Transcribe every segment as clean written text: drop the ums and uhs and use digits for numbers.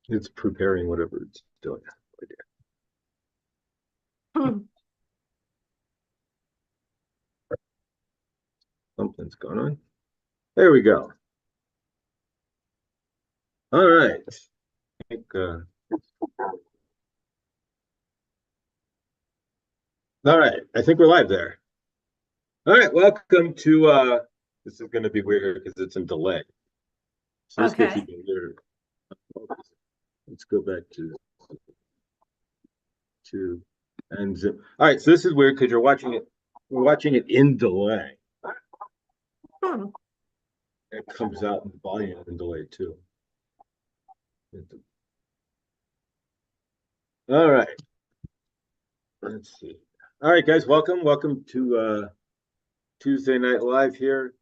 It's preparing whatever it's doing. No idea. Hmm. Something's going on. There we go. All right. I think, all right. I think we're live there. All right. Welcome to this is going to be weird because it's in delay. So this gets Okay. even weirder. Let's go back to and Zoom. All right. So this is weird because you're watching it. We're watching it in delay. Hmm. It comes out in volume in delay too. All right. Let's see. All right, guys. Welcome to Tuesday Night Live here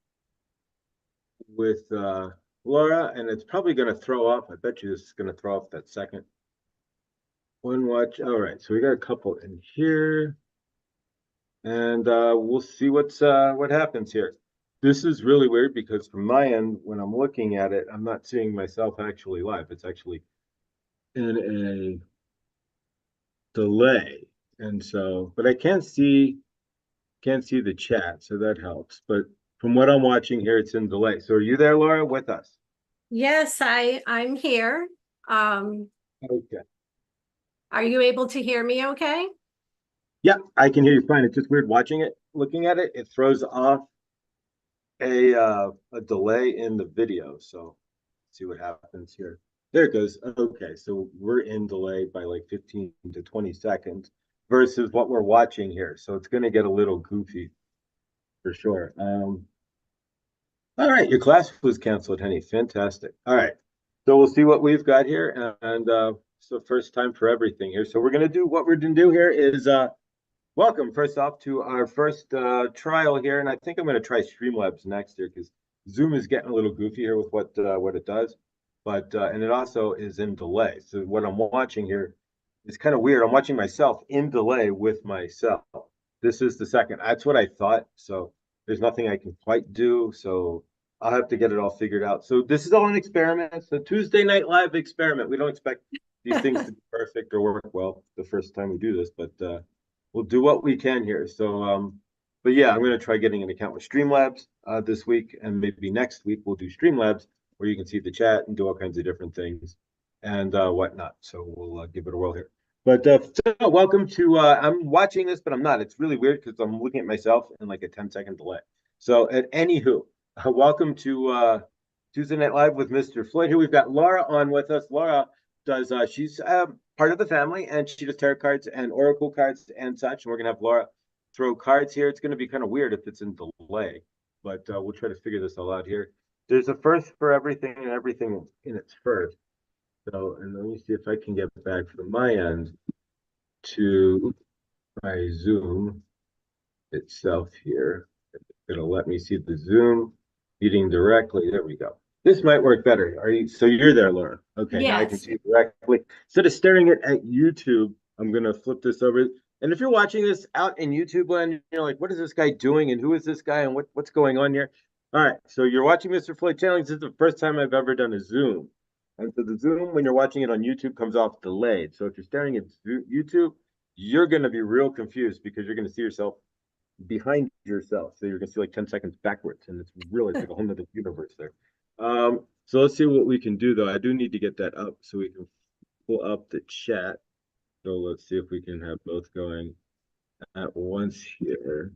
with Laura, and it's probably going to throw off. I bet you this is going to throw off that second one watch. All right, so we got a couple in here, and we'll see what happens here. This is really weird because from my end, when I'm looking at it, I'm not seeing myself actually live. It's actually in a delay, and so, but I can't see the chat, so that helps. But from what I'm watching here, it's in delay. So are you there, Laura, with us? Yes, I'm here. Um, Okay. are you able to hear me okay? Yeah, I can hear you fine. It's just weird watching it, looking at it. It throws off a delay in the video. So let's see what happens here. There it goes. Okay, so we're in delay by like 15 to 20 seconds versus what we're watching here. So it's going to get a little goofy for sure. All right, your class was canceled, honey. Fantastic. All right, so we'll see what we've got here, and it's the first time for everything here. So we're gonna do what we're gonna do here is welcome first off to our first trial here, and I think I'm gonna try Streamlabs next here because Zoom is getting a little goofy here with what it does, but and it also is in delay. So what I'm watching here is kind of weird. I'm watching myself in delay with myself. This is the second. That's what I thought. So there's nothing I can quite do. So I'll have to get it all figured out. So this is all an experiment. It's a Tuesday Night Live experiment. We don't expect these things to be perfect or work well the first time we do this, but we'll do what we can here. So, but yeah, I'm going to try getting an account with Streamlabs this week, and maybe next week we'll do Streamlabs where you can see the chat and do all kinds of different things and whatnot. So we'll give it a whirl here. But so welcome to. I'm watching this, but I'm not. It's really weird because I'm looking at myself in like a 10-second delay. So, at anywho, welcome to Tuesday Night Live with Mr. Floyd. Here we've got Laura on with us. Laura does. She's part of the family, and she does tarot cards and oracle cards and such. And we're gonna have Laura throw cards here. It's gonna be kind of weird if it's in delay, but we'll try to figure this all out here. There's a first for everything, and everything in its first. So, and let me see if I can get back from my end to my Zoom itself here. It'll let me see the Zoom meeting directly. There we go. This might work better. Are you? So you're there, Laura. Okay, now I can Yes. see it directly. Instead of staring at YouTube, I'm gonna flip this over. And if you're watching this out in YouTube land, you're like, what is this guy doing? And who is this guy? And what's going on here? All right. So you're watching Mr. Floyd Challenge. This is the first time I've ever done a Zoom. And so the Zoom, when you're watching it on YouTube, comes off delayed. So if you're staring at YouTube, you're going to be real confused because you're going to see yourself behind yourself. So you're going to see like 10 seconds backwards. And it's like a whole nother universe there. So let's see what we can do, though. I do need to get that up so we can pull up the chat. So let's see if we can have both going at once here.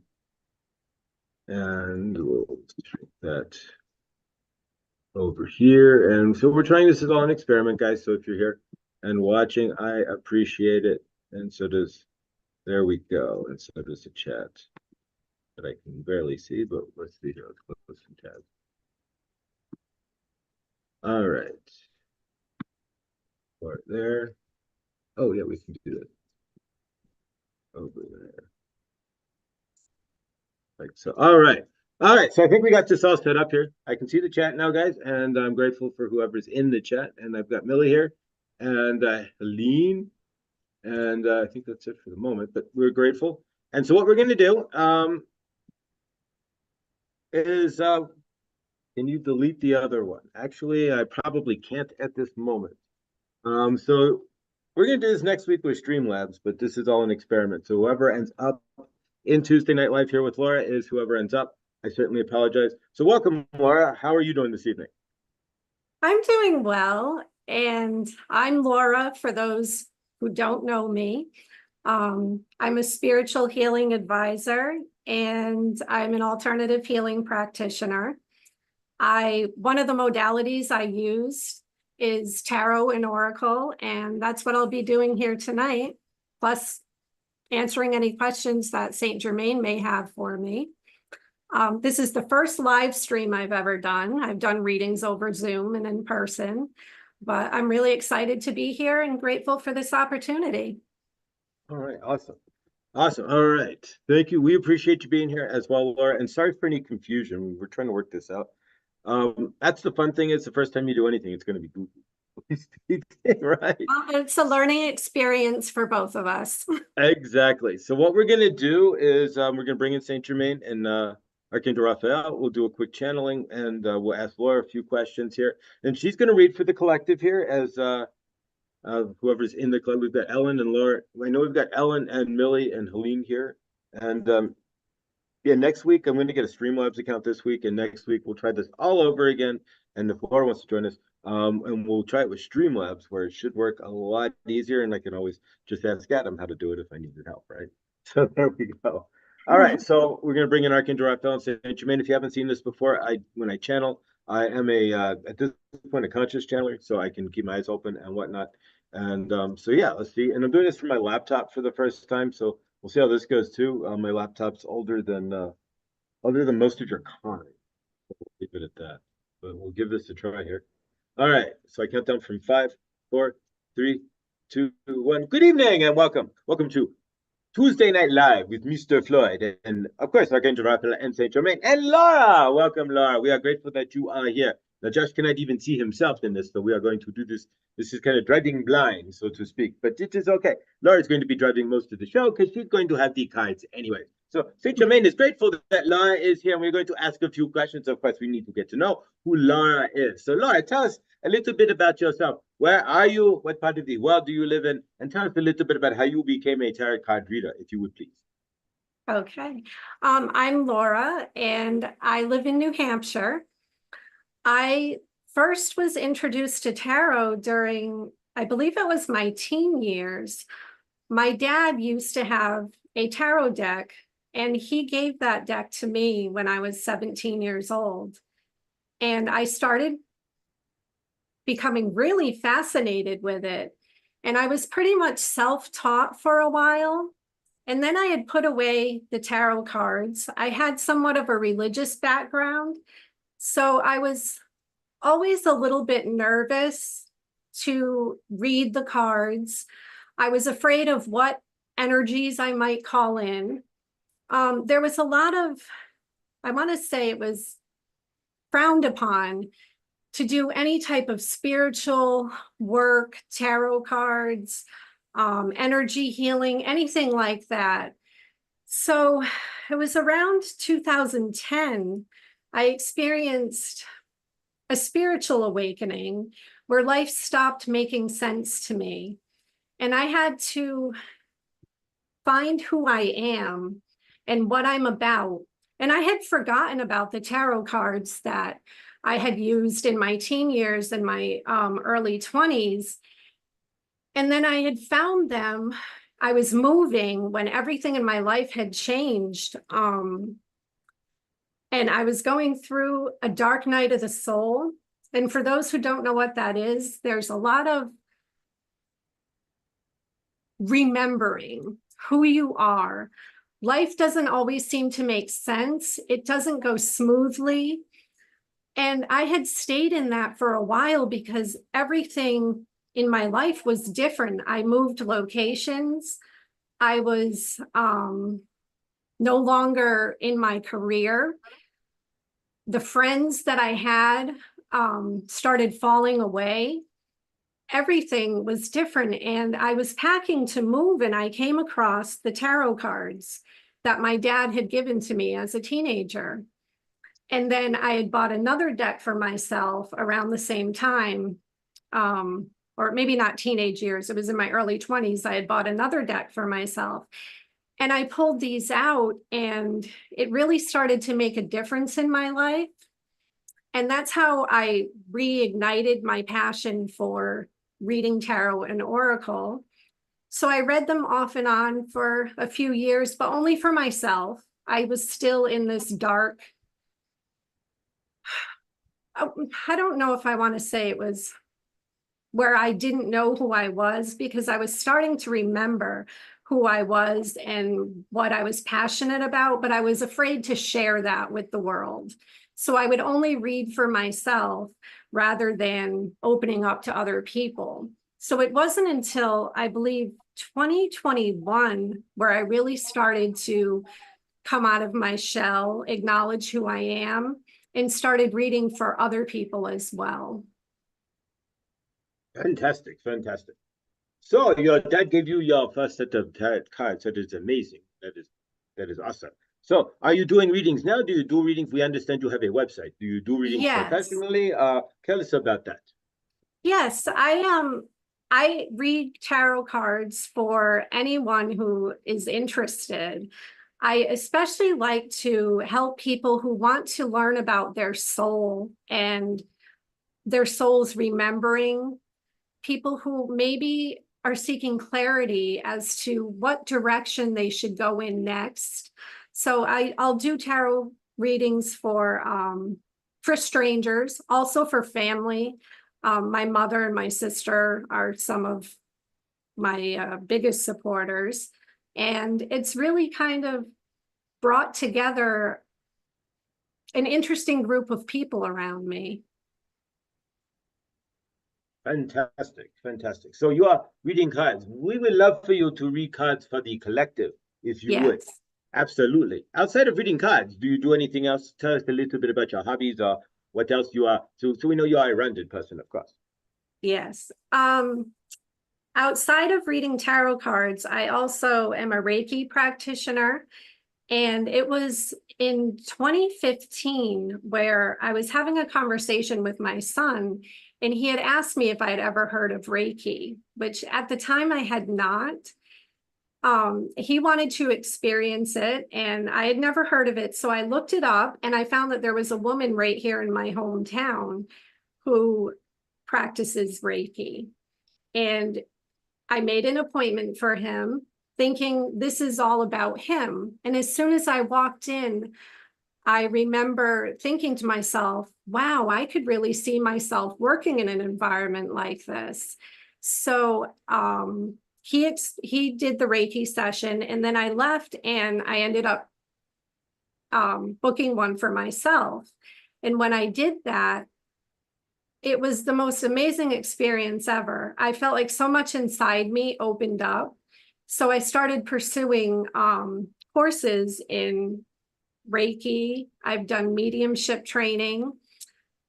And we'll shrink that over here. And so we're trying this as all an experiment, guys. So if you're here and watching, I appreciate it. And so does, there we go. And so does the chat that I can barely see, but let's see here. Let's close some tabs. All right. Right there. Oh, yeah, we can do that over there. Like so. All right. All right. So I think we got this all set up here. I can see the chat now, guys, and I'm grateful for whoever's in the chat. And I've got Millie here and Helene. And I think that's it for the moment, but we're grateful. And so what we're going to do is can you delete the other one? Actually, I probably can't at this moment. So we're gonna do this next week with Streamlabs, but this is all an experiment. So whoever ends up in Tuesday Night Live here with Laura is whoever ends up. I certainly apologize. So welcome, Laura. How are you doing this evening? I'm doing well, and I'm Laura, for those who don't know me. I'm a spiritual healing advisor, and I'm an alternative healing practitioner. One of the modalities I use is tarot and oracle, and that's what I'll be doing here tonight, plus answering any questions that Saint Germain may have for me. This is the first live stream I've ever done. I've done readings over Zoom and in person, but I'm really excited to be here and grateful for this opportunity. All right, awesome. Awesome. All right. Thank you. We appreciate you being here as well, Laura. And sorry for any confusion. We're trying to work this out. That's the fun thing is the first time you do anything, it's going to be goofy. Right? It's a learning experience for both of us. Exactly. So what we're going to do is we're going to bring in Saint Germain and Archangel Raphael. We'll do a quick channeling and we'll ask Laura a few questions here. And she's going to read for the collective here as whoever's in the club. We've got Ellen and Laura. I know we've got Ellen and Millie and Helene here. And yeah, next week I'm going to get a Streamlabs account this week, and next week we'll try this all over again. And if Laura wants to join us, and we'll try it with Streamlabs, where it should work a lot easier, and I can always just ask Adam how to do it if I needed help, right? So there we go. All right, so we're going to bring in Archangel Raphael and Saint Germain. If you haven't seen this before, when I channel, I am at this point a conscious channeler, so I can keep my eyes open and whatnot. And so yeah, let's see. And I'm doing this from my laptop for the first time, so we'll see how this goes too. My laptop's older than most of your kind. We'll leave it at that. But we'll give this a try here. All right. So I count down from 5, 4, 3, 2, 1. Good evening and welcome. Welcome to Tuesday Night Live with Mr. Floyd and of course Archangel Raphael and Saint Germain and Laura. Welcome, Laura. We are grateful that you are here. Now Josh cannot even see himself in this, so we are going to do this. This is kind of driving blind, so to speak, but it is okay. Laura is going to be driving most of the show because she's going to have the cards anyway. So Saint Germain is grateful that Laura is here, and we're going to ask a few questions. Of course, we need to get to know who Laura is. So Laura, tell us a little bit about yourself. Where are you? What part of the world do you live in? And tell us a little bit about how you became a tarot card reader, if you would please. Okay. I'm Laura, and I live in New Hampshire. I first was introduced to tarot during, I believe it was my teen years. My dad used to have a tarot deck, and he gave that deck to me when I was 17 years old. And I started becoming really fascinated with it. And I was pretty much self-taught for a while. And then I had put away the tarot cards. I had somewhat of a religious background, so I was always a little bit nervous to read the cards. I was afraid of what energies I might call in. There was a lot of, I want to say it was frowned upon to do any type of spiritual work, tarot cards, energy healing, anything like that. So it was around 2010, I experienced a spiritual awakening where life stopped making sense to me. And I had to find who I am and what I'm about. And I had forgotten about the tarot cards that I had used in my teen years and my early 20s. And then I had found them. I was moving when everything in my life had changed. And I was going through a dark night of the soul. And for those who don't know what that is, there's a lot of remembering who you are. Life doesn't always seem to make sense. It doesn't go smoothly. And I had stayed in that for a while because everything in my life was different. I moved locations. I was no longer in my career. The friends that I had started falling away. Everything was different. And I was packing to move, and I came across the tarot cards that my dad had given to me as a teenager. And then I had bought another deck for myself around the same time. or maybe not teenage years, it was in my early 20s, I had bought another deck for myself. And I pulled these out, and it really started to make a difference in my life. And that's how I reignited my passion for reading tarot and oracle. So I read them off and on for a few years, but only for myself. I was still in this dark, I don't know if I want to say it was where I didn't know who I was, because I was starting to remember who I was and what I was passionate about, but I was afraid to share that with the world. So I would only read for myself rather than opening up to other people. So it wasn't until, I believe, 2021 where I really started to come out of my shell, acknowledge who I am, and started reading for other people as well. Fantastic, fantastic. So your dad gave you your first set of tarot cards. That is amazing. That is awesome. So are you doing readings now? Do you do readings? We understand you have a website. Do you do readings Yes. professionally? Tell us about that. Yes, I read tarot cards for anyone who is interested. I especially like to help people who want to learn about their soul and their soul's remembering, people who maybe are seeking clarity as to what direction they should go in next. So I'll do tarot readings for strangers, also for family. My mother and my sister are some of my biggest supporters. And it's really kind of brought together an interesting group of people around me. Fantastic, fantastic. So you are reading cards. We would love for you to read cards for the collective, if you would. Yes. Absolutely. Outside of reading cards, do you do anything else? Tell us a little bit about your hobbies or what else you are. So we know you are a rounded person, of course. Yes. Outside of reading tarot cards, I also am a Reiki practitioner. And it was in 2015 where I was having a conversation with my son, and he had asked me if I had ever heard of Reiki, which at the time I had not. He wanted to experience it, and I had never heard of it. So I looked it up, and I found that there was a woman right here in my hometown who practices Reiki. And I made an appointment for him, thinking this is all about him. And as soon as I walked in, I remember thinking to myself, wow, I could really see myself working in an environment like this. So he did the Reiki session, and then I left, and I ended up booking one for myself. And when I did that, it was the most amazing experience ever. I felt like so much inside me opened up. So I started pursuing courses in Reiki. I've done mediumship training.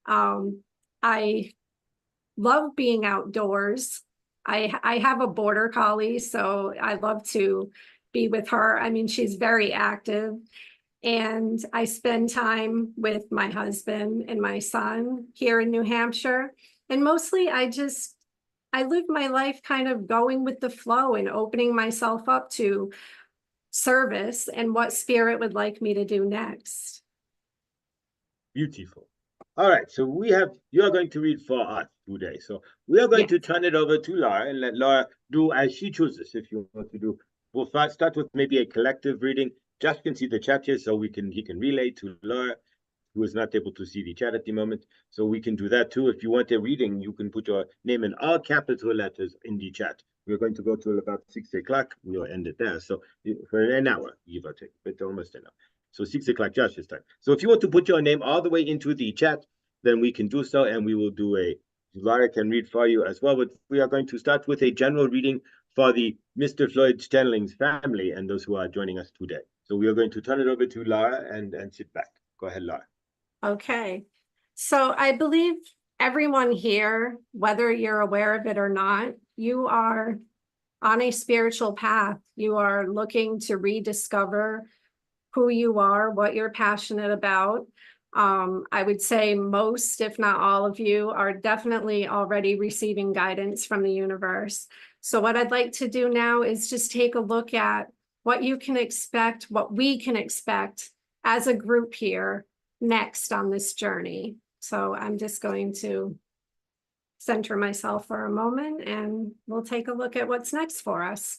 I love being outdoors. I have a border collie, so I love to be with her. I mean, she's very active. And I spend time with my husband and my son here in New Hampshire. And mostly I live my life kind of going with the flow and opening myself up to service and what spirit would like me to do next. Beautiful. All right, so you are going to read for us today. So we are going to turn it over to Laura and let Laura do as she chooses. If you want to do, we'll start with maybe a collective reading. Josh can see the chat here, so he can relay to Laura, who is not able to see the chat at the moment. So we can do that too. If you want a reading, you can put your name in all capital letters in the chat. We're going to go till about 6 o'clock. We'll end it there. So for an hour, give or take, but almost an hour. So 6 o'clock Josh's time. So if you want to put your name all the way into the chat, then we can do so, and we will do Laura can read for you as well. But we are going to start with a general reading for the Mr. Floyd Stenling's family and those who are joining us today. So we are going to turn it over to Laura and sit back. Go ahead, Laura. Okay. So I believe everyone here, whether you're aware of it or not, you are on a spiritual path. You are looking to rediscover who you are, what you're passionate about, I would say most, if not all of you, are definitely already receiving guidance from the universe. So what I'd like to do now is just take a look at what you can expect, what we can expect as a group here next on this journey. So I'm just going to center myself for a moment and we'll take a look at what's next for us.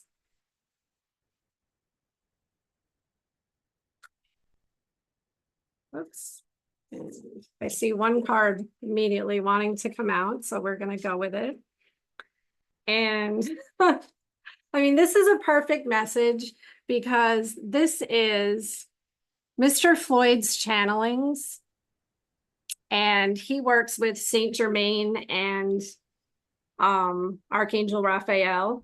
Oops. And I see one card immediately wanting to come out, so we're going to go with it. And I mean, this is a perfect message because this is Mr. Floyd's channelings, and he works with Saint Germain and Archangel Raphael.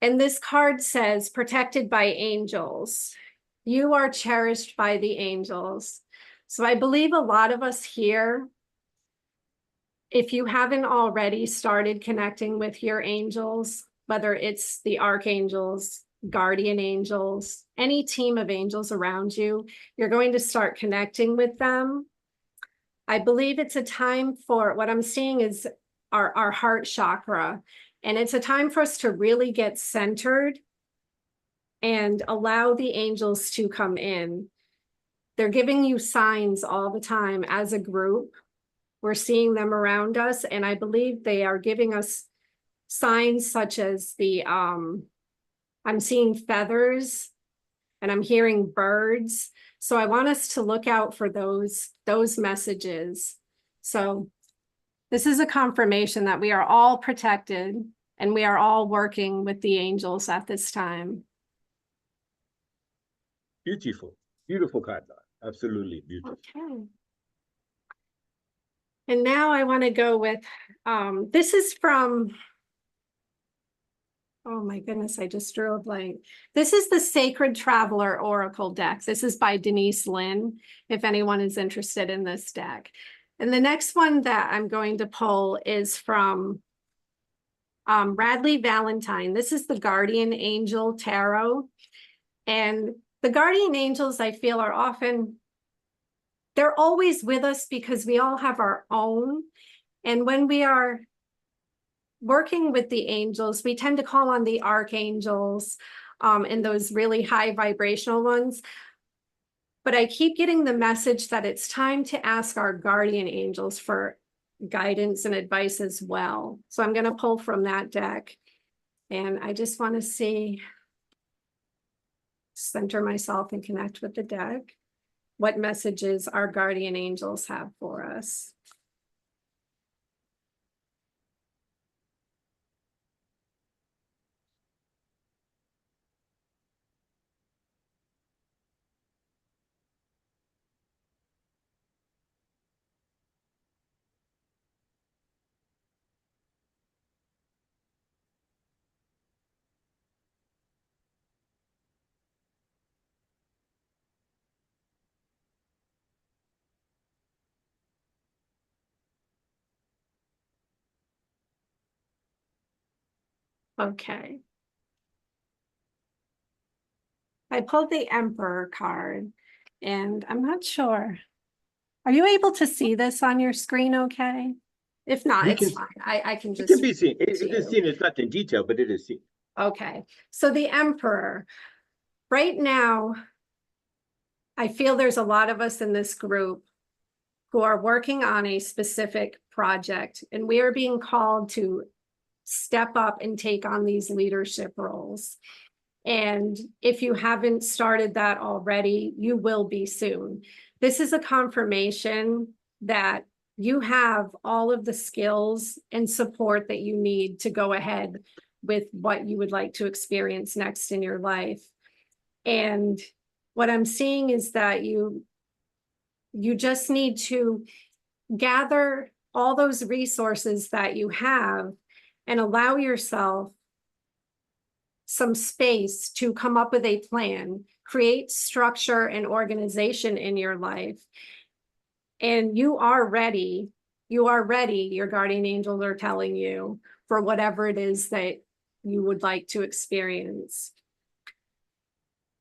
And this card says, protected by angels. You are cherished by the angels. So I believe a lot of us here, if you haven't already started connecting with your angels, whether it's the archangels, guardian angels, any team of angels around you, you're going to start connecting with them. I believe it's a time for, what I'm seeing is our heart chakra, and it's a time for us to really get centered and allow the angels to come in. They're giving you signs all the time as a group. We're seeing them around us, and I believe they are giving us signs such as I'm seeing feathers and I'm hearing birds. So I want us to look out for those messages. So this is a confirmation that we are all protected and we are all working with the angels at this time. Beautiful, beautiful card. Absolutely beautiful. Okay. And now I want to go with, this is from, oh my goodness, I just drew a blank. This is the Sacred Traveler Oracle deck. This is by Denise Linn, if anyone is interested in this deck. And the next one that I'm going to pull is from Radleigh Valentine. This is the Guardian Angel Tarot. And the Guardian Angels, I feel, are often, they're always with us because we all have our own. And when we are working with the angels, we tend to call on the archangels and those really high vibrational ones. But I keep getting the message that it's time to ask our guardian angels for guidance and advice as well. So I'm going to pull from that deck. And I just want to see, center myself and connect with the deck. What messages our guardian angels have for us. Okay. I pulled the Emperor card, and I'm not sure. Are you able to see this on your screen okay? If not, it's fine. I can It just. can be seen. It is seen. It's not in detail, but it is seen. Okay. So the Emperor, right now, I feel there's a lot of us in this group who are working on a specific project, and we are being called to step up and take on these leadership roles. And if you haven't started that already, you will be soon. This is a confirmation that you have all of the skills and support that you need to go ahead with what you would like to experience next in your life. And what I'm seeing is that you just need to gather all those resources that you have and allow yourself some space to come up with a plan, create structure and organization in your life. And you are ready. You are ready. Your guardian angels are telling you for whatever it is that you would like to experience.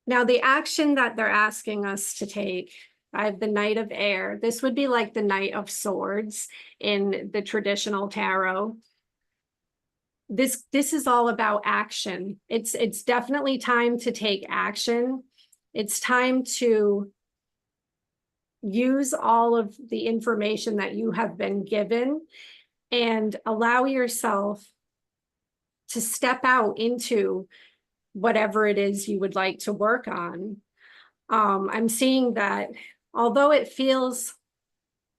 Now, the action that they're asking us to take, I have the Knight of Air. This would be like the Knight of Swords in the traditional tarot. This is all about action. It's definitely time to take action. It's time to use all of the information that you have been given and allow yourself to step out into whatever it is you would like to work on. I'm seeing that although it feels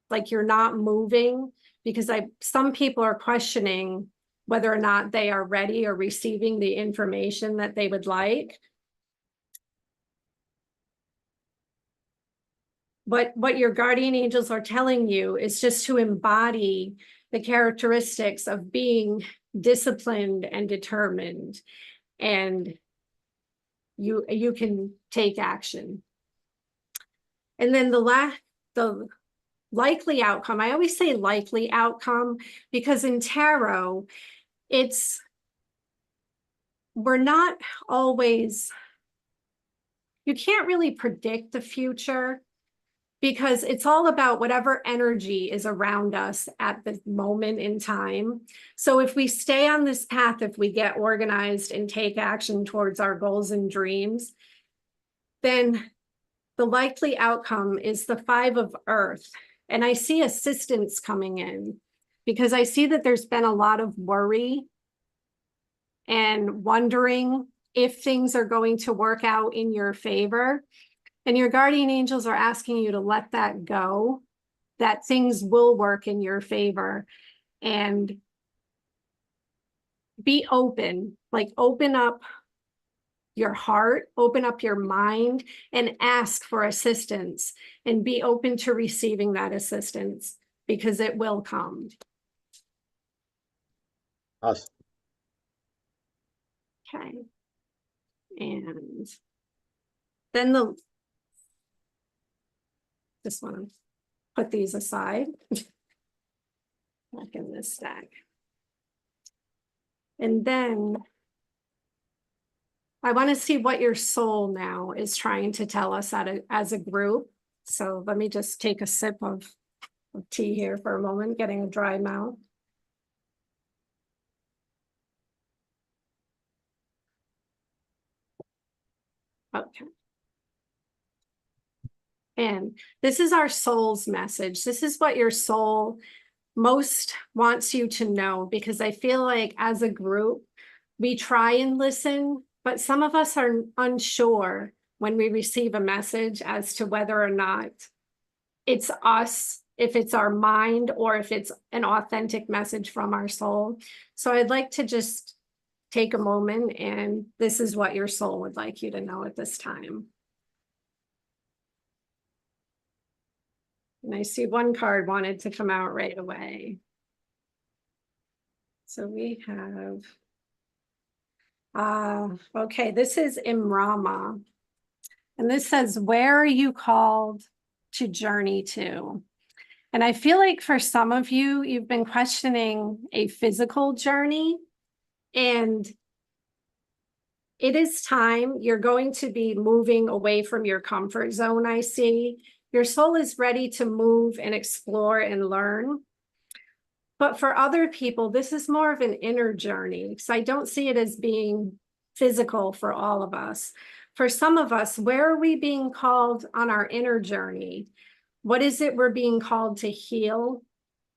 like you're not moving, because some people are questioning whether or not they are ready or receiving the information that they would like. But what your guardian angels are telling you is just to embody the characteristics of being disciplined and determined, and you can take action. And then the likely outcome, I always say likely outcome, because in tarot, we're not always, you can't really predict the future, because it's all about whatever energy is around us at the moment in time. So if we stay on this path, if we get organized and take action towards our goals and dreams, then the likely outcome is the Five of Earth. And I see assistance coming in, because I see that there's been a lot of worry and wondering if things are going to work out in your favor. And your guardian angels are asking you to let that go, that things will work in your favor, and be open, like open up your heart, open up your mind, and ask for assistance, and be open to receiving that assistance, because it will come. Awesome. Okay. And then just want to put these aside back in this stack. And then I want to see what your soul now is trying to tell us as a group. So let me just take a sip of tea here for a moment, getting a dry mouth. Okay. And this is our soul's message. This is what your soul most wants you to know, because I feel like as a group, we try and listen, but some of us are unsure when we receive a message as to whether or not it's us, if it's our mind, or if it's an authentic message from our soul. So I'd like to just take a moment, and this is what your soul would like you to know at this time. And I see one card wanted to come out right away. So we have, okay, this is Imrama. And this says, where are you called to journey to? And I feel like for some of you, you've been questioning a physical journey, and it is time. You're going to be moving away from your comfort zone, I see. Your soul is ready to move and explore and learn. But for other people, this is more of an inner journey, because I don't see it as being physical for all of us. For some of us, where are we being called on our inner journey? What is it we're being called to heal?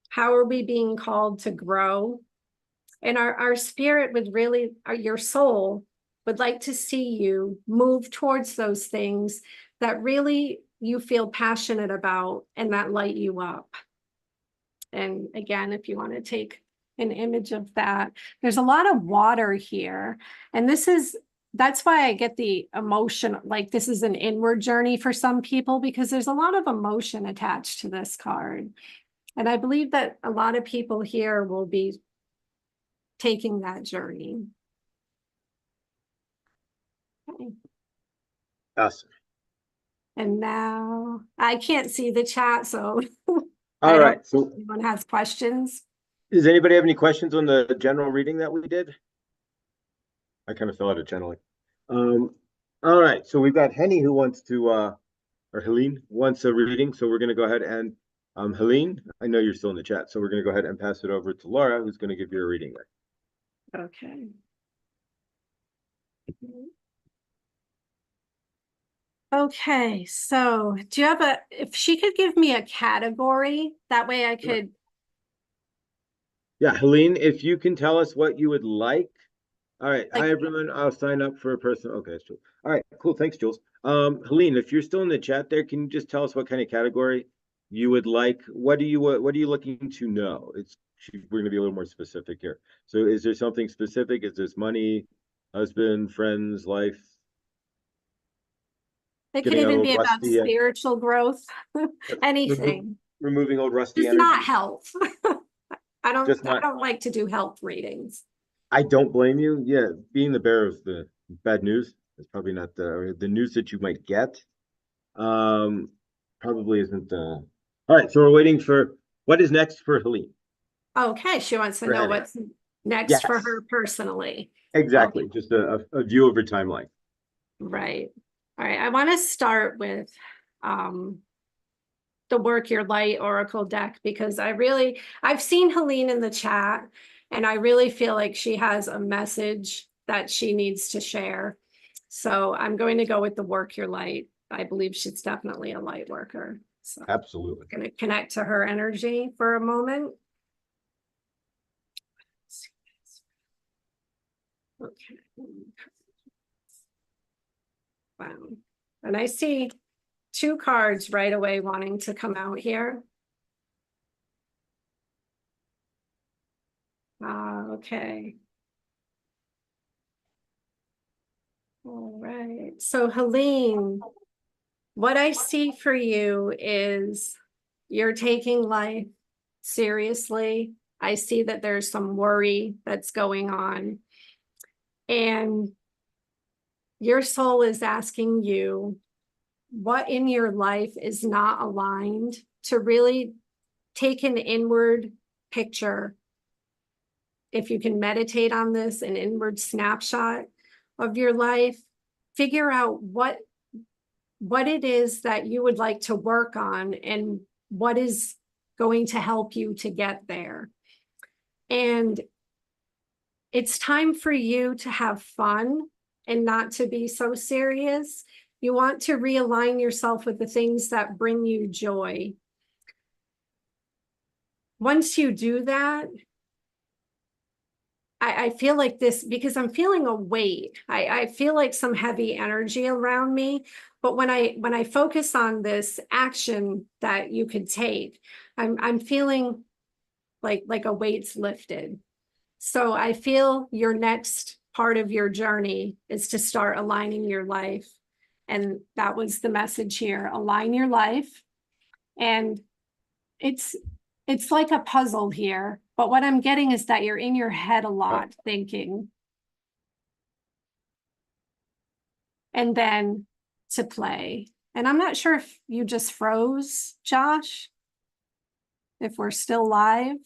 How are we being called to grow? And our spirit would really, your soul would like to see you move towards those things that really you feel passionate about and that light you up. And again, if you want to take an image of that, there's a lot of water here. And that's why I get the emotion, like this is an inward journey for some people, because there's a lot of emotion attached to this card. And I believe that a lot of people here will be taking that journey. Okay. Awesome. And now I can't see the chat, so All right. So anyone has questions? does anybody have any questions on the general reading that we did? I kind of fill out it generally. All right. So we've got Henny who wants to or Helene wants a reading, so we're going to go ahead and Helene, I know you're still in the chat, so we're going to go ahead and pass it over to Laura, who's going to give you a reading there. Okay. Okay, so do you have if she could give me a category, that way I could. Yeah, Helene, if you can tell us what you would like. All right. Like, Hi, everyone. I'll sign up for a person. Okay, that's Jules. All right, cool. Thanks, Jules. Helene, if you're still in the chat there, can you just tell us what kind of category you would like? What are you looking to know? We're going to be a little more specific here. So is there something specific? Is this money, husband, friends, life? it could Getting even old be about rusty, spiritual growth, anything. removing old rusty Just not energy? health. I Just I not. don't like to do health readings. I don't blame you. Yeah, being the bearer of the bad news is probably not the news that you might get. Probably isn't. All right, so we're waiting for what is next for Helene. Okay, she wants to For know Henny. what's next for Yes, her personally. exactly. Okay, Just a view of her timeline. right. All right, I want to start with um the Work Your Light Oracle deck because I've seen Helene in the chat and I really feel like she has a message that she needs to share. So I'm going to go with the Work Your Light. I believe she's definitely a light worker. So Absolutely. I'm going to connect to her energy for a moment. Okay. Wow. And I see two cards right away wanting to come out here. Okay. All right. So Helene, what I see for you is you're taking life seriously. I see that there's some worry that's going on. And your soul is asking you what in your life is not aligned to really take an inward picture. If you can meditate on this, an inward snapshot of your life, figure out what it is that you would like to work on and what is going to help you to get there. And it's time for you to have fun and not to be so serious. You want to realign yourself with the things that bring you joy. Once you do that, I feel like this because I'm feeling a weight. I feel like some heavy energy around me. But when I focus on this action that you could take, I'm feeling like a weight's lifted. So I feel your next part of your journey is to start aligning your life. And that was the message here. Align your life. And it's like a puzzle here. But what I'm getting is that you're in your head a lot thinking. And then to play. And I'm not sure if you just froze, Josh, if we're still live.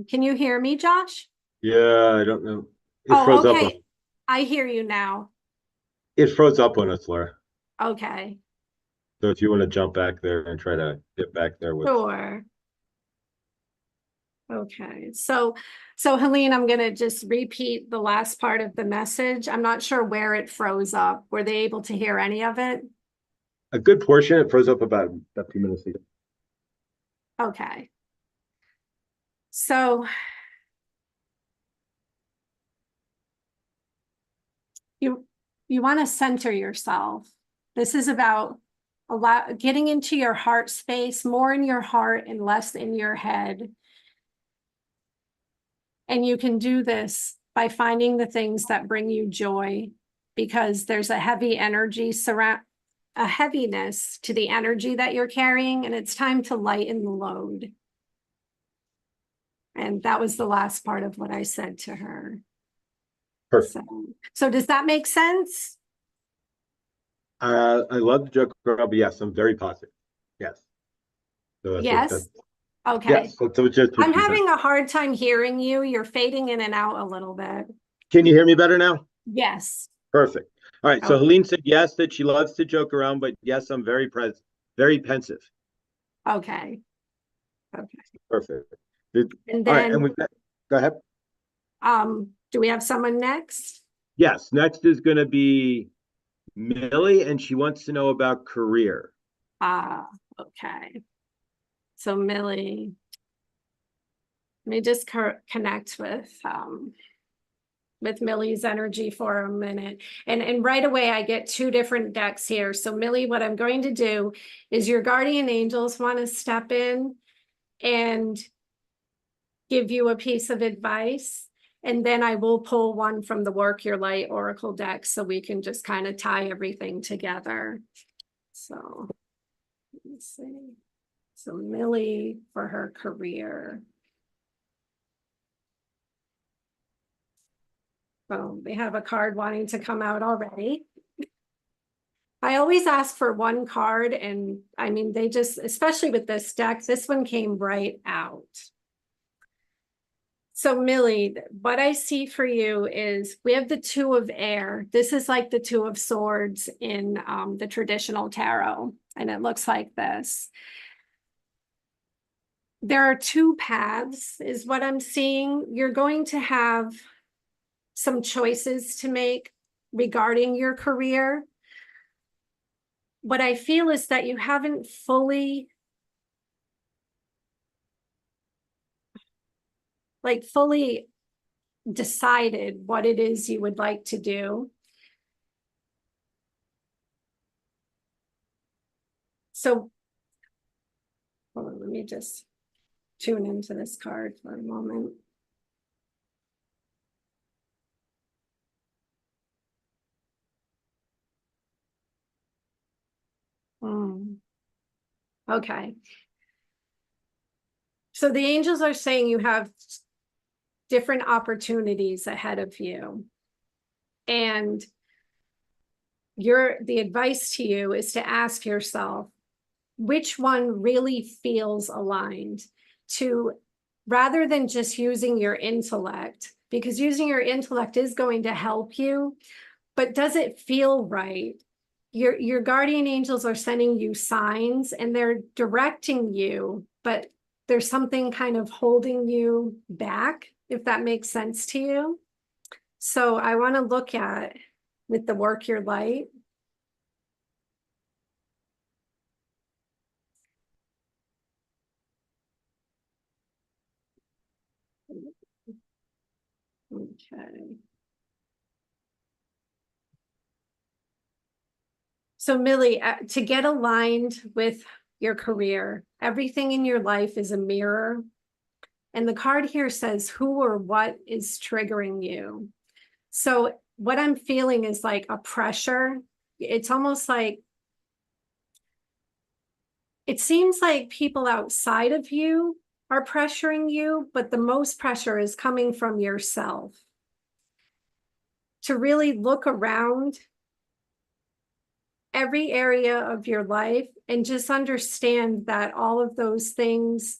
Can you hear me, Josh? Yeah, I don't know. It Oh, froze up on. okay. I hear you now. It froze up on us, Laura. Okay. So if you want to jump back there and try to get back there with. Sure. Okay. So Helene, I'm going to just repeat the last part of the message. I'm not sure where it froze up. Were they able to hear any of it? A good portion. It froze up about 2 minutes ago. Okay. So you want to center yourself. This is about getting into your heart space, more in your heart and less in your head. And you can do this by finding the things that bring you joy, because there's a heavy energy a heaviness to the energy that you're carrying, and it's time to lighten the load. And that was the last part of what I said to her. Perfect. So does that make sense? I love the joke, but yes, I'm very positive. Yes. So Yes. Okay. Yes, so just what I'm you said. having a hard time hearing you. You're fading in and out a little bit. Can you hear me better now? Yes. Perfect. All right. So Oh, Helene said yes, that she loves to joke around, but yes, I'm very pensive. okay. Okay. Perfect. And All right. And then, with that, go ahead. do we have someone next? Yes. Next is going to be Millie, and she wants to know about career. Ah, okay. So Millie, let me just connect with Millie's energy for a minute. And right away, I get two different decks here. So Millie, what I'm going to do is your guardian angels want to step in and give you a piece of advice. And then I will pull one from the Work Your Light Oracle deck so we can just kind of tie everything together. So let's see. So Millie for her career. Oh, they have a card wanting to come out already. I always ask for one card, and I mean, they just, especially with this deck, this one came right out. So Millie, what I see for you is we have the Two of Air. This is like the Two of Swords in the traditional tarot, and it looks like this. There are two paths, is what I'm seeing. You're going to have some choices to make regarding your career. What I feel is that you haven't fully decided what it is you would like to do. So hold on, let me just tune into this card for a moment. Okay. So the angels are saying you have different opportunities ahead of you. And the advice to you is to ask yourself, which one really feels aligned to, rather than just using your intellect, because using your intellect is going to help you, but does it feel right? Your guardian angels are sending you signs and they're directing you, but there's something kind of holding you back, if that makes sense to you. So I want to look at with the Work Your Light. Okay. So Millie, to get aligned with your career, everything in your life is a mirror. And the card here says who or what is triggering you. So what I'm feeling is like a pressure. It's almost like, it seems like people outside of you are pressuring you, but the most pressure is coming from yourself. To really look around every area of your life and just understand that all of those things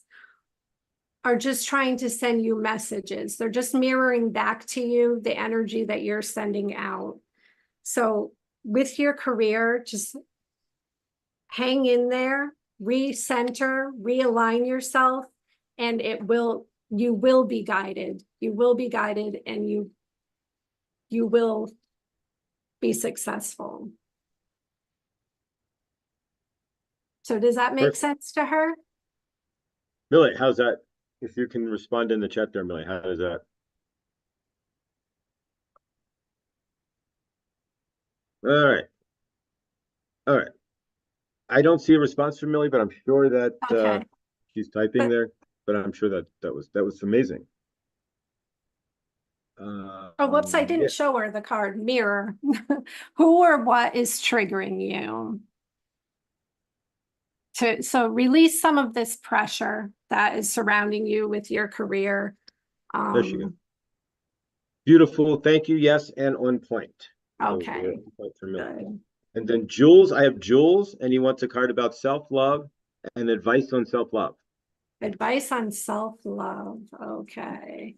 are just trying to send you messages. They're just mirroring back to you the energy that you're sending out. So with your career, just hang in there, recenter, realign yourself, and you will be guided. You will be guided and you will be successful. So does that make Perfect. sense to her? Millie, how's that? If you can respond in the chat there, Millie, how does that? All right. All right. I don't see a response from Millie, but I'm sure that Okay. she's typing But there. But I'm sure that that was amazing. oh, whoops, I Yeah. didn't show her the card mirror. Who or what is triggering you? So release some of this pressure that is surrounding you with your career. There she goes. Um, Beautiful. Thank you. Yes, and on point. So we're okay, on point for Millie. good. And then Jules, I have Jules, and he wants a card about self-love and advice on self-love. Advice on self-love. Okay.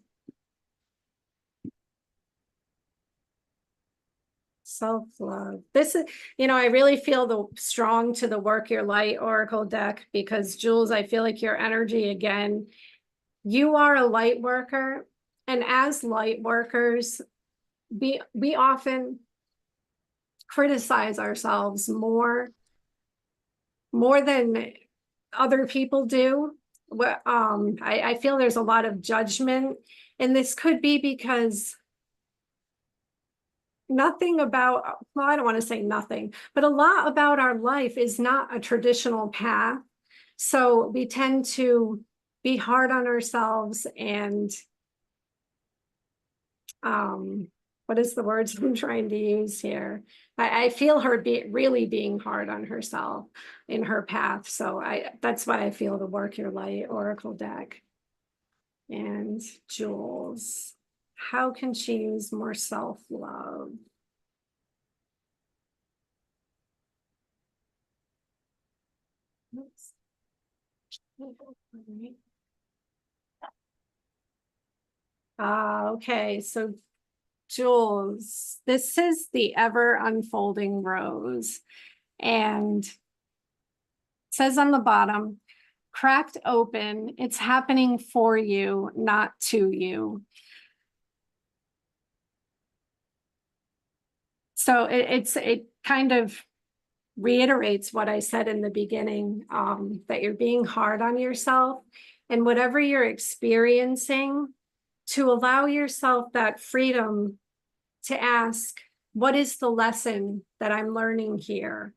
Self-love. This is, I really feel the strong to the Work Your Light Oracle deck because Jules, I feel like your energy again, you are a light worker. And as light workers, we often criticize ourselves more than other people do. I feel there's a lot of judgment, and this could be because nothing about, well, I don't want to say nothing, but a lot about our life is not a traditional path. So we tend to be hard on ourselves and what is the words I'm trying to use here? I feel her really being hard on herself in her path. So that's why I feel the Work Your Light Oracle deck. And Jules, how can she use more self-love? Okay, so Jules, this is the ever unfolding rose, and it says on the bottom, cracked open, it's happening for you, not to you. So it kind of reiterates what I said in the beginning, that you're being hard on yourself, and whatever you're experiencing, to allow yourself that freedom to ask, what is the lesson that I'm learning here?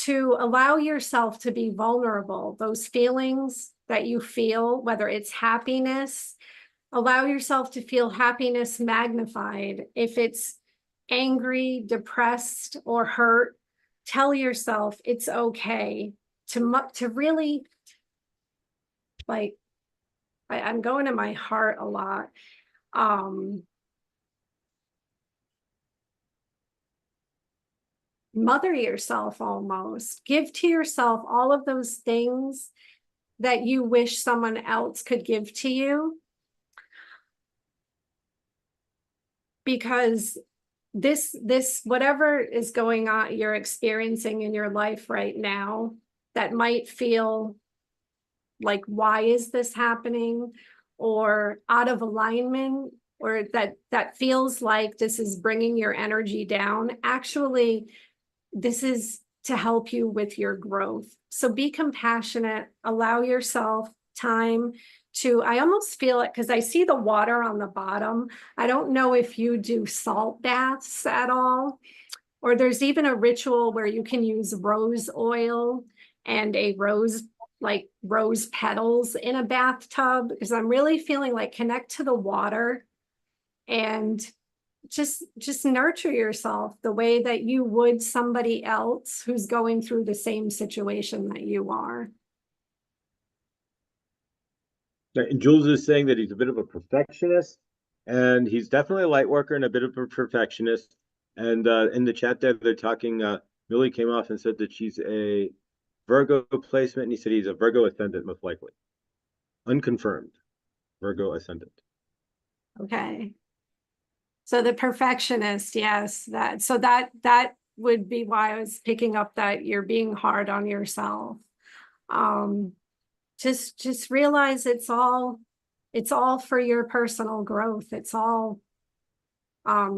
To allow yourself to be vulnerable, those feelings that you feel, whether it's happiness, allow yourself to feel happiness magnified. If it's angry, depressed, or hurt, tell yourself it's okay to really, like, I'm going to my heart a lot. Mother yourself almost. Give to yourself all of those things that you wish someone else could give to you. Because this whatever is going on, you're experiencing in your life right now, that might feel like, why is this happening? Or out of alignment, or that feels like this is bringing your energy down. Actually, this is to help you with your growth. So be compassionate, allow yourself time to, I almost feel it because I see the water on the bottom. I don't know if you do salt baths at all, or there's even a ritual where you can use rose oil and like rose petals in a bathtub, because I'm really feeling like connect to the water and just nurture yourself the way that you would somebody else who's going through the same situation that you are. And Jules is saying that he's a bit of a perfectionist, and he's definitely a light worker and a bit of a perfectionist. And in the chat there, they're talking. Millie came off and said that she's a Virgo placement, and he said he's a Virgo ascendant, most likely. Unconfirmed Virgo ascendant. Okay. So the perfectionist, yes, that would be why I was picking up that you're being hard on yourself. Just realize it's all for your personal growth. It's all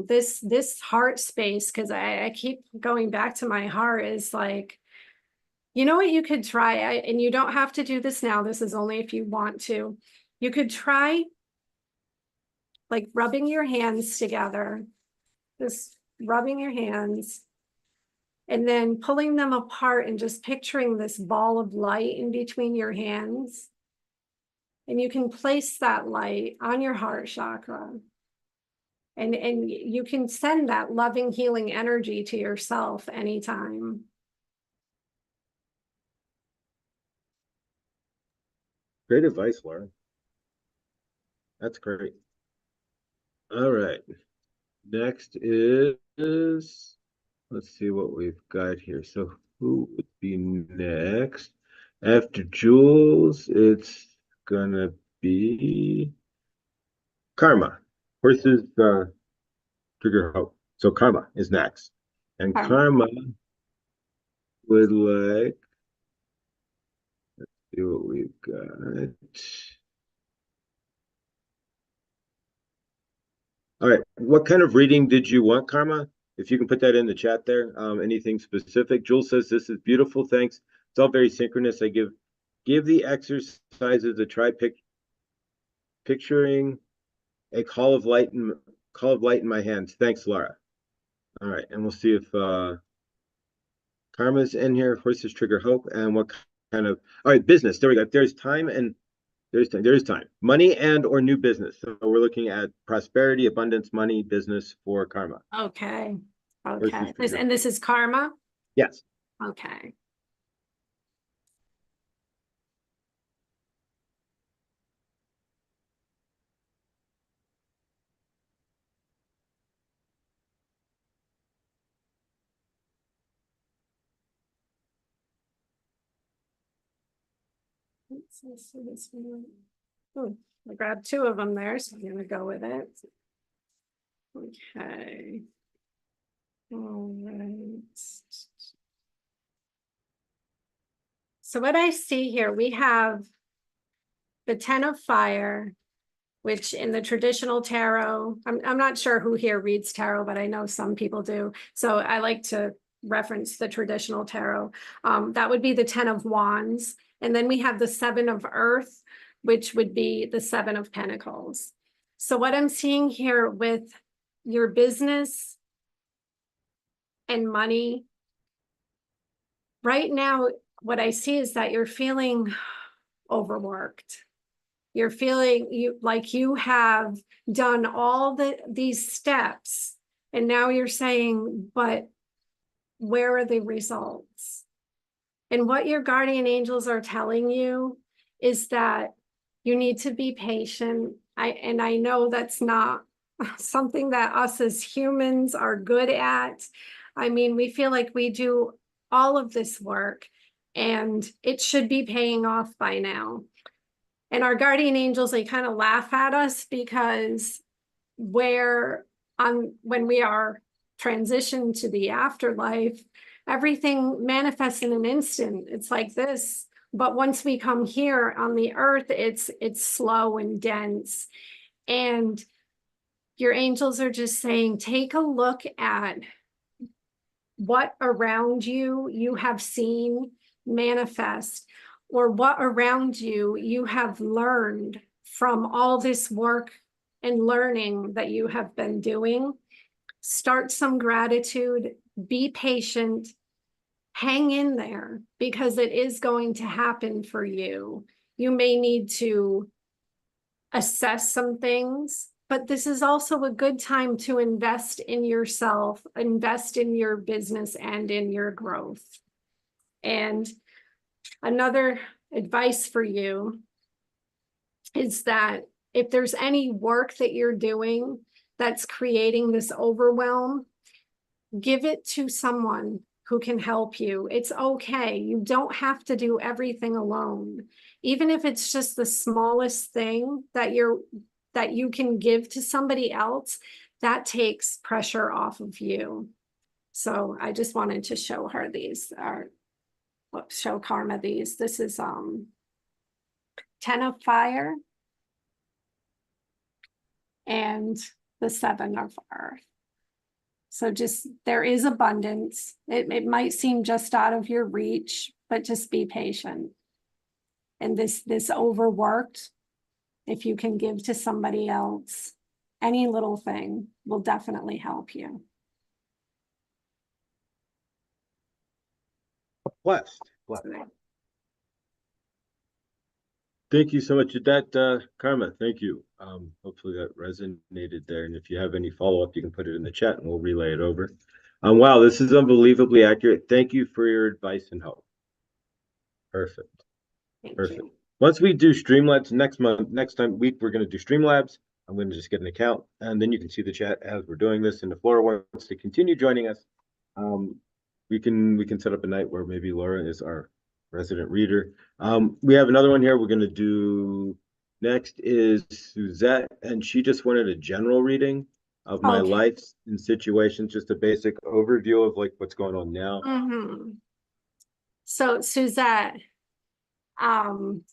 this heart space, because I keep going back to my heart, is like, you know what you could try, and you don't have to do this now, this is only if you want to. You could try like rubbing your hands together, just rubbing your hands, and then pulling them apart and just picturing this ball of light in between your hands. And you can place that light on your heart chakra. And you can send that loving, healing energy to yourself anytime. Great advice, Laura. That's great. All right. Next is, let's see what we've got here. So who would be next? After Jules, it's gonna be Karma. Horses, trigger hope. So Karma is next. And Karma would like, see what we've got. All right, what kind of reading did you want, Karma? If you can put that in the chat there, anything specific. Jules says this is beautiful, thanks. It's all very synchronous. I give the exercises a try, picturing a call of light in my hands. Thanks, Laura. All right, and we'll see if Karma's in here. Horses trigger hope, and what kind of all right business? There we go. There's time and there's time, money and or new business. So we're looking at prosperity, abundance, money, business for Karma. Okay. Horses Okay. trigger. And this is Karma? Yes. Okay. Let's see this one. Oh, I grabbed two of them there, so I'm gonna go with it. Okay. All right. So what I see here, we have the 10 of fire, which in the traditional tarot, I'm not sure who here reads tarot, but I know some people do. So I like to reference the traditional tarot. That would be the 10 of wands. And then we have the 7 of earth, which would be the 7 of pentacles. So what I'm seeing here with your business and money, right now, what I see is that you're feeling overworked. You're feeling you have done all these steps, and now you're saying, but where are the results? And what your guardian angels are telling you is that you need to be patient. I know that's not something that us as humans are good at. I mean, we feel like we do all of this work and it should be paying off by now. And our guardian angels, they kind of laugh at us because when we are transitioned to the afterlife, everything manifests in an instant. It's like this. But once we come here on the earth, it's slow and dense. And your angels are just saying, take a look at what around you have seen manifest, or what around you have learned from all this work and learning that you have been doing. Start some gratitude, be patient, hang in there, because it is going to happen for you. You may need to assess some things, but this is also a good time to invest in yourself, invest in your business and in your growth. And another advice for you is that if there's any work that you're doing that's creating this overwhelm, give it to someone who can help you. It's okay. You don't have to do everything alone. Even if it's just the smallest thing that you can give to somebody else, that takes pressure off of you. So I just wanted to show her these, or show Karma these. This is 10 of fire and the 7 of earth. So just, there is abundance. It might seem just out of your reach, but just be patient. And this overworked, if you can give to somebody else, any little thing will definitely help you. Blessed. Thank you so much for that, Karma. Thank you. Hopefully that resonated there. And if you have any follow-up, you can put it in the chat and we'll relay it over. Wow, this is unbelievably accurate. Thank you for your advice and help. Perfect. Perfect. Once we do Streamlabs next week, we're going to do Streamlabs. I'm going to just get an account, and then you can see the chat as we're doing this. And if Laura wants to continue joining us, we can set up a night where maybe Laura is our resident reader. We have another one here. We're going to do next is Suzette, and she just wanted a general reading of my Okay. life and situations, just a basic overview of like what's going on now. So Suzette, um,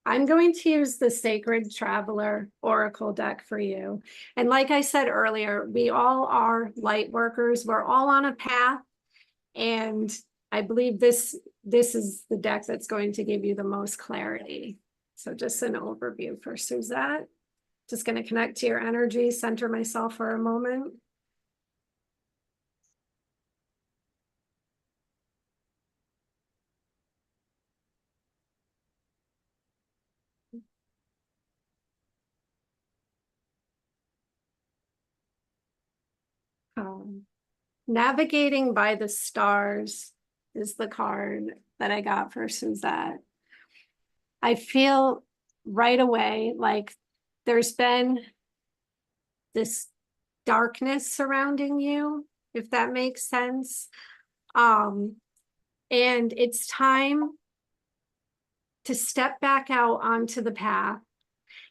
I'm going to use the Sacred Traveler Oracle deck for you. And like I said earlier, we all are light workers. We're all on a path. And I believe this is the deck that's going to give you the most clarity. So just an overview for Suzette. Just going to connect to your energy, center myself for a moment. Um, Navigating by the Stars is the card that I got for Suzette. I feel right away like there's been this darkness surrounding you, if that makes sense. And it's time to step back out onto the path.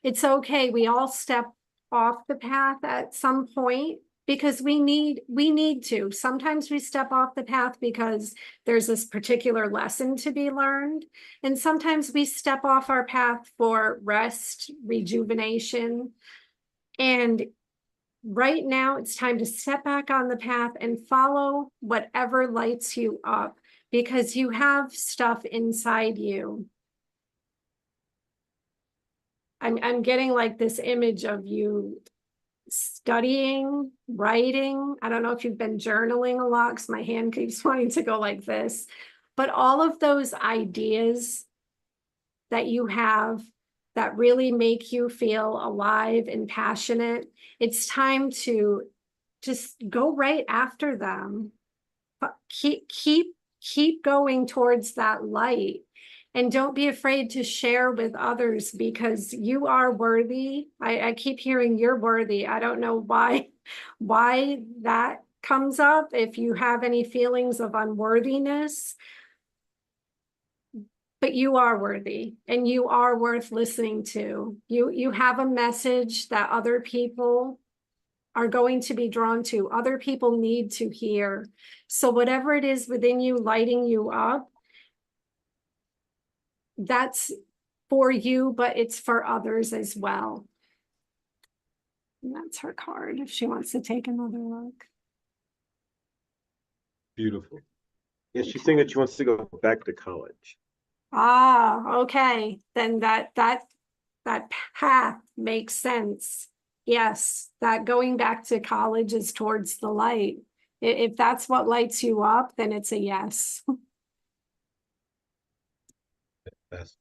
It's okay. We all step off the path at some point because we need to. Sometimes we step off the path because there's this particular lesson to be learned. And sometimes we step off our path for rest, rejuvenation. And right now it's time to step back on the path and follow whatever lights you up because you have stuff inside you. I'm getting like this image of you studying, writing. I don't know if you've been journaling a lot because my hand keeps wanting to go like this. But all of those ideas that you have that really make you feel alive and passionate, it's time to just go right after them. But keep going towards that light. And don't be afraid to share with others because you are worthy. I keep hearing you're worthy. I don't know why that comes up. If you have any feelings of unworthiness, but you are worthy and you are worth listening to. You have a message that other people are going to be drawn to. Other people need to hear. So whatever it is within you lighting you up, that's for you, but it's for others as well. And that's her card if she wants to take another look. Beautiful. Yeah, she's saying that she wants to go back to college. Ah, okay. Then that path makes sense. Yes, that going back to college is towards the light. If that's what lights you up, then it's a yes. Best.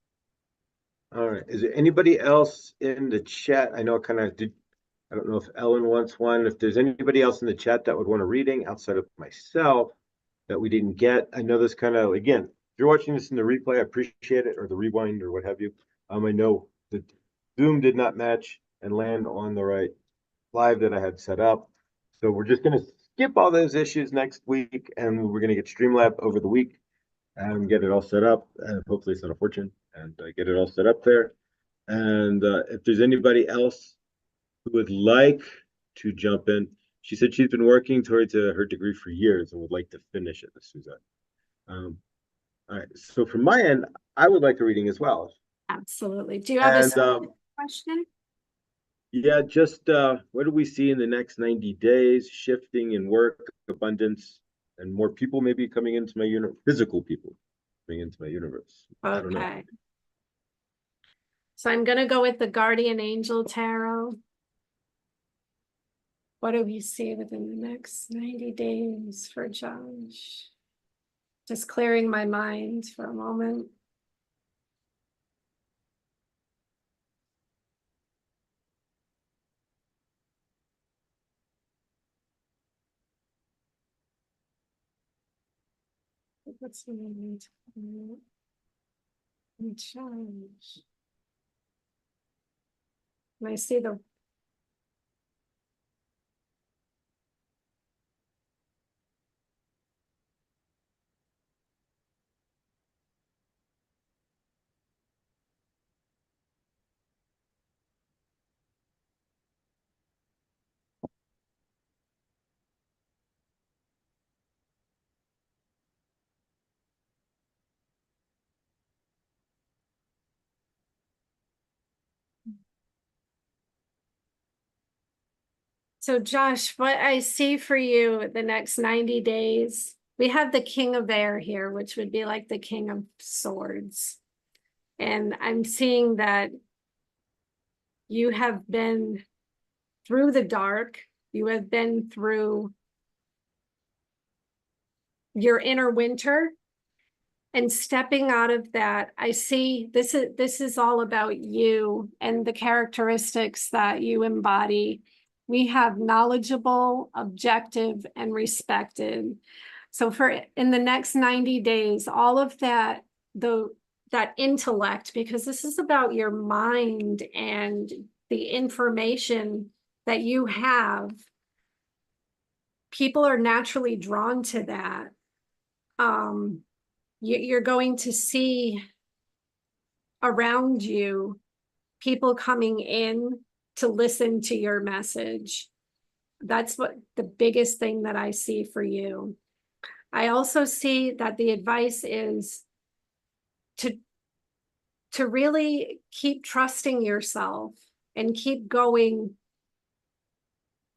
All right. Is there anybody else in the chat? I know I kind of did. I don't know if Ellen wants one. If there's anybody else in the chat that would want a reading outside of myself that we didn't get, I know this kind of, again, if you're watching this in the replay, I appreciate it, or the rewind or what have you. I know that Zoom did not match and land on the right live that I had set up. So we're just going to skip all those issues next week and we're going to get Streamlab over the week and get it all set up. And hopefully it's not a fortune and get it all set up there. And if there's anybody else who would like to jump in, she said she's been working towards her degree for years and would like to finish it, Suzette. All right. So from my end, I would like a reading as well. Absolutely. Do you have a And question? yeah, just what do we see in the next 90 days? Shifting in work, abundance, and more people maybe coming into my universe, physical people coming into my universe. I don't know. Okay. So I'm going to go with the Guardian Angel Tarot. What do we see within the next 90 days for Josh? Just clearing my mind for a moment. What's the moment? Josh. And I see the So Josh, what I see for you the next 90 days, we have the King of Air here, which would be like the King of Swords. And I'm seeing that you have been through the dark, you have been through your inner winter, and stepping out of that. I see this is all about you and the characteristics that you embody. We have knowledgeable, objective, and respected. So for in the next 90 days, all of that, that intellect, because this is about your mind and the information that you have, people are naturally drawn to that. You're going to see around you people coming in to listen to your message. That's what the biggest thing that I see for you. I also see that the advice is to really keep trusting yourself and keep going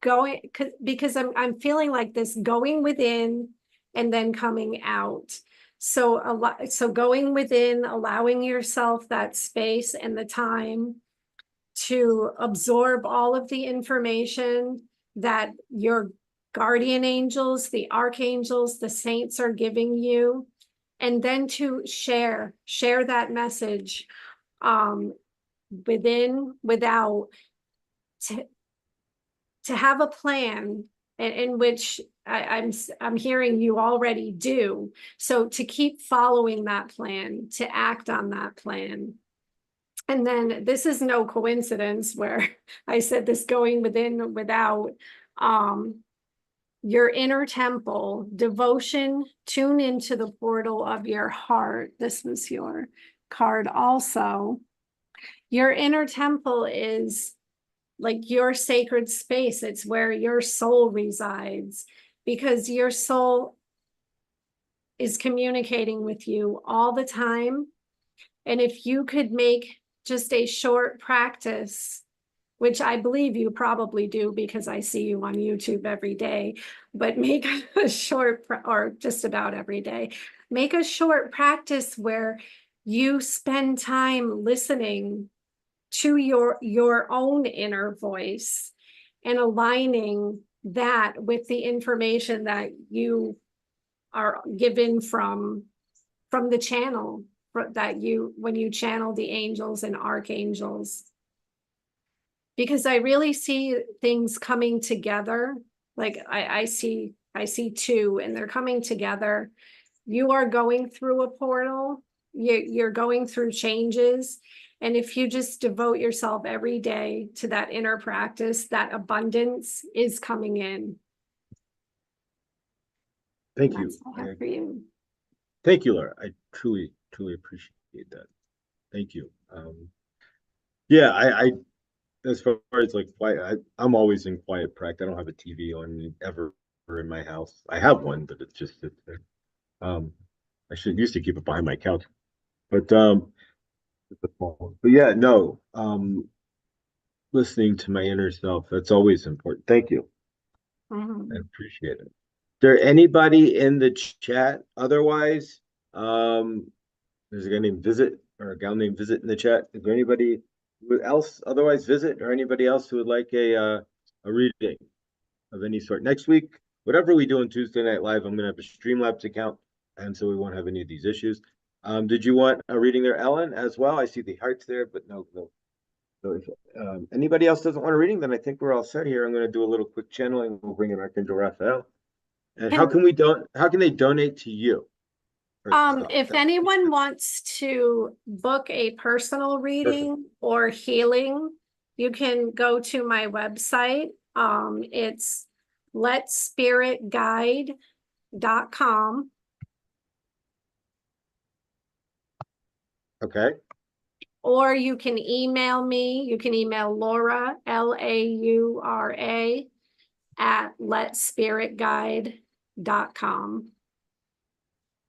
because I'm feeling like this going within and then coming out. So going within, allowing yourself that space and the time to absorb all of the information that your guardian angels, the archangels, the saints are giving you, and then to share that message within, without, to have a plan in which I'm hearing you already do. So to keep following that plan, to act on that plan. And then this is no coincidence where I said this going within, without, your inner temple, devotion, tune into the portal of your heart. This was your card also. Your inner temple is like your sacred space. It's where your soul resides, because your soul is communicating with you all the time. And if you could make just a short practice, which I believe you probably do because I see you on YouTube every day, but make a short, or just about every day, make a short practice where you spend time listening to your own inner voice and aligning that with the information that you are given from the channel that you, when you channel the angels and archangels. Because I really see things coming together. Like I see two, and they're coming together. You are going through a portal. You're going through changes. And if you just devote yourself every day to that inner practice, that abundance is coming in. Thank And you. that's all I have for you. Thank you, Laura. I truly appreciate that. Thank you. Yeah, I as far as like quiet, I'm always in quiet practice. I don't have a TV on ever in my house. I have one, but it's just sits there. I should used to keep it behind my couch, but the phone. But yeah, no. Listening to my inner self, that's always important. Thank you. I appreciate it. Is there anybody in the chat otherwise? There's a guy named Visit, or a gal named Visit in the chat. Is there anybody else otherwise Visit, or anybody else who would like a reading of any sort? Next week, whatever we do on Tuesday Night Live, I'm gonna have a Streamlabs account, and so we won't have any of these issues. Did you want a reading there, Ellen, as well? I see the hearts there, but no. So if anybody else doesn't want a reading, then I think we're all set here. I'm going to do a little quick channeling. We'll bring in Archangel Raphael. And how can they donate to you? If anyone wants to book a personal reading or healing, you can go to my website. It's letspiritguide.com. Okay. Or you can email me. You can email Laura, LAURA, at letspiritguide.com.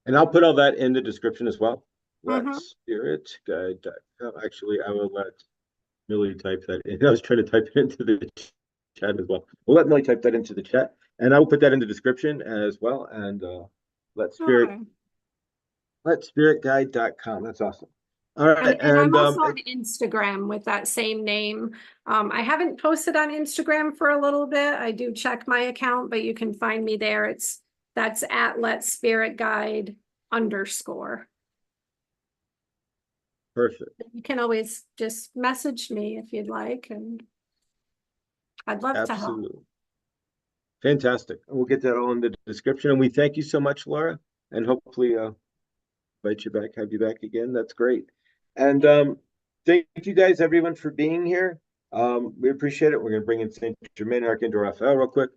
And I'll put all that in the description as well. Mhm. Letspiritguide.com. Actually, I will let Millie type that in. I was trying to type it into the chat as well. We'll let Millie type that into the chat, and I will put that in the description as well. And let spirit Sure. letspiritguide.com. That's awesome. All right, And I'm also on Instagram with that same name. I haven't posted on Instagram for a little bit. I do check my account, but you can find me there. That's at Let Spirit Guide _ perfect. You can always just message me if you'd like, and I'd love to help. Absolutely. Fantastic. We'll get that all in the description. And we thank you so much, Laura. And hopefully invite you back, have you back again. That's great. And thank you guys, everyone, for being here. We appreciate it. We're going to bring in Saint Germain Archangel Raphael real quick.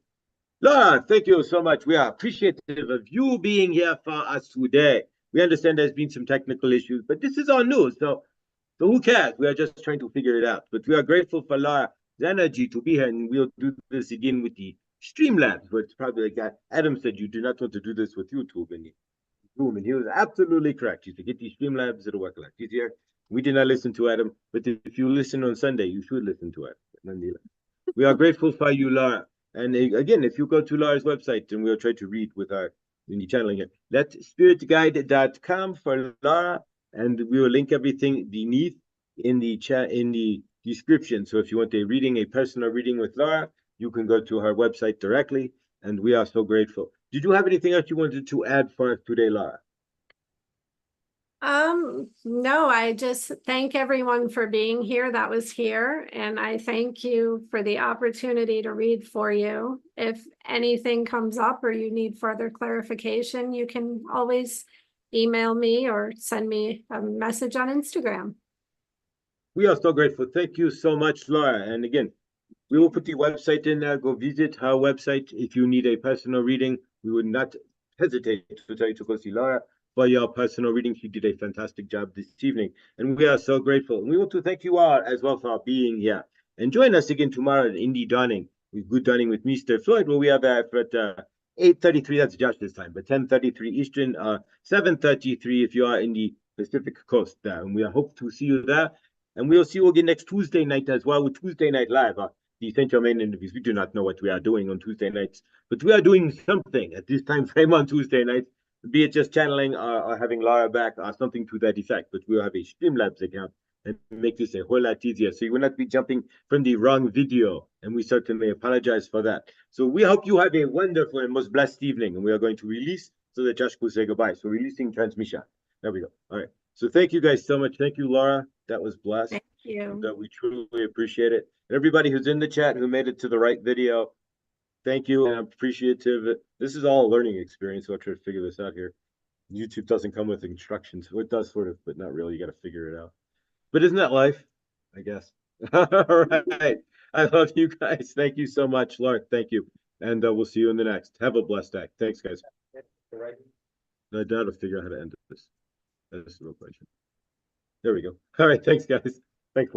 Laura, thank you so much. We are appreciative of you being here for us today. We understand there's been some technical issues, but this is all new. So who cares? We are just trying to figure it out. But we are grateful for Laura's energy to be here, and we'll do this again with the Streamlabs, where it's probably like that. Adam said you do not want to do this with YouTube and Zoom, and he was absolutely correct. You should get these Streamlabs, it'll work a lot easier. We did not listen to Adam, but if you listen on Sunday, you should listen to Adam. We are grateful for you, Laura. And again, if you go to Laura's website, and we'll try to read with our in the channel here, that's spiritguide.com for Laura, and we will link everything beneath in the chat in the description. So if you want a personal reading with Laura, you can go to her website directly, and we are so grateful. Did you have anything else you wanted to add for us today, Laura? No, I just thank everyone for being here that was here, and I thank you for the opportunity to read for you. If anything comes up or you need further clarification, you can always email me or send me a message on Instagram. We are so grateful. Thank you so much, Laura. And again, we will put the website in there. Go visit her website. If you need a personal reading, we would not hesitate to tell you to go see Laura for your personal reading. She did a fantastic job this evening, and we are so grateful. And we want to thank you all as well for being here. And join us again tomorrow at Indie Dawning, with Good Dawning with Mr. Floyd, where we are there at 8:33. That's Josh's time, but 10:33 Eastern, 7:33 if you are in the Pacific Coast there. And we hope to see you there. And we'll see you again next Tuesday night as well with Tuesday Night Live. The Saint Germain interviews. We do not know what we are doing on Tuesday nights, but we are doing something at this time frame on Tuesday nights, be it just channeling or having Laura back or something to that effect. But we'll have a Streamlabs account and make this a whole lot easier. So you will not be jumping from the wrong video, and we certainly apologize for that. So we hope you have a wonderful and most blessed evening, and we are going to release so that Josh will say goodbye. So releasing transmission. There we go. All right. So thank you guys so much. Thank you, Laura. That was blessed. Thank you. And we truly appreciate it. And everybody who's in the chat who made it to the right video, thank you. And I'm appreciative. This is all a learning experience. So I'll try to figure this out here. YouTube doesn't come with instructions. Well, it does sort of, but not really. You got to figure it out. But isn't that life? I guess. All right. I love you guys. Thank you so much, Laura. Thank you. And we'll see you in the next. Have a blessed day. Thanks, guys. I got to figure out how to end this. That's the real question. There we go. All right. Thanks, guys. Thanks, Laura.